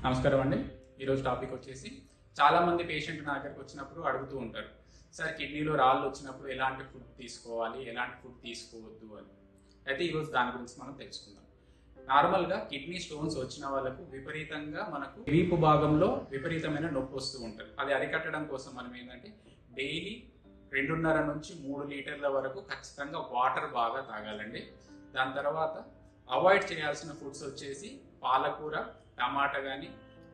నమస్కారం అండి. ఈరోజు టాపిక్ వచ్చేసి చాలామంది పేషెంట్ నా దగ్గరకు వచ్చినప్పుడు అడుగుతూ ఉంటారు, సార్ కిడ్నీలో రాళ్ళు వచ్చినప్పుడు ఎలాంటి ఫుడ్ తీసుకోవాలి, ఎలాంటి ఫుడ్ తీసుకోవద్దు అని. అయితే ఈరోజు దాని గురించి మనం తెలుసుకుందాం. నార్మల్గా కిడ్నీ స్టోన్స్ వచ్చిన వాళ్ళకు విపరీతంగా మనకు వీపు భాగంలో విపరీతమైన నొప్పి వస్తూ ఉంటుంది. అది అరికట్టడం కోసం మనం ఏంటంటే డైలీ 2.5 నుంచి 3 లీటర్ల వరకు ఖచ్చితంగా వాటర్ బాగా తాగాలండి. దాని తర్వాత అవాయిడ్ చేయాల్సిన ఫుడ్స్ వచ్చేసి పాలకూర, టమాటా కానీ,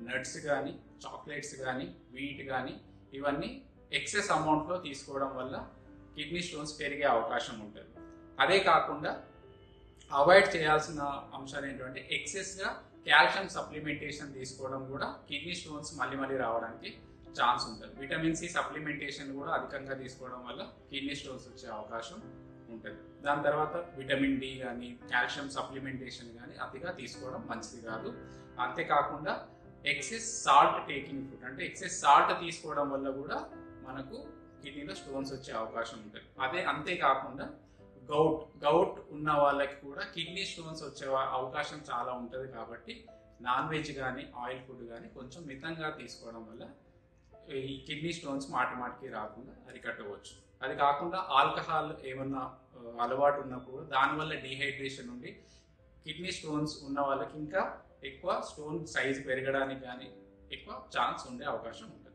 నట్స్ కానీ, చాక్లెట్స్ కానీ, వీట్ కానీ, ఇవన్నీ ఎక్సెస్ అమౌంట్లో తీసుకోవడం వల్ల కిడ్నీ స్టోన్స్ పెరిగే అవకాశం ఉంటుంది. అదే కాకుండా అవాయిడ్ చేయాల్సిన అంశాలు ఏంటంటే ఎక్సెస్గా కాల్షియం సప్లిమెంటేషన్ తీసుకోవడం కూడా కిడ్నీ స్టోన్స్ మళ్ళీ రావడానికి ఛాన్స్ ఉంటుంది. విటమిన్ సి సప్లిమెంటేషన్ కూడా అధికంగా తీసుకోవడం వల్ల కిడ్నీ స్టోన్స్ వచ్చే అవకాశం ఉంటుంది. దాని తర్వాత విటమిన్ డి కానీ, కాల్షియం సప్లిమెంటేషన్ కానీ అతిగా తీసుకోవడం మంచిది కాదు. అంతేకాకుండా ఎక్సెస్ సాల్ట్ టేకింగ్ ఫుడ్, అంటే ఎక్సెస్ సాల్ట్ తీసుకోవడం వల్ల కూడా మనకు కిడ్నీలో స్టోన్స్ వచ్చే అవకాశం ఉంటుంది. అంతేకాకుండా గౌట్ ఉన్న వాళ్ళకి కూడా కిడ్నీ స్టోన్స్ వచ్చే అవకాశం చాలా ఉంటుంది. కాబట్టి నాన్ వెజ్ కానీ, ఆయిల్ ఫుడ్ కానీ కొంచెం మితంగా తీసుకోవడం వల్ల ఈ కిడ్నీ స్టోన్స్ మాటికి రాకుండా అరికట్టవచ్చు. అది కాకుండా ఆల్కహాల్ ఏమన్నా అలవాటు ఉన్నప్పుడు దానివల్ల డీహైడ్రేషన్ ఉండి కిడ్నీ స్టోన్స్ ఉన్న వాళ్ళకి ఇంకా ఎక్కువ స్టోన్ సైజ్ పెరగడానికి కానీ ఎక్కువ ఛాన్స్ ఉండే అవకాశం ఉంటుంది.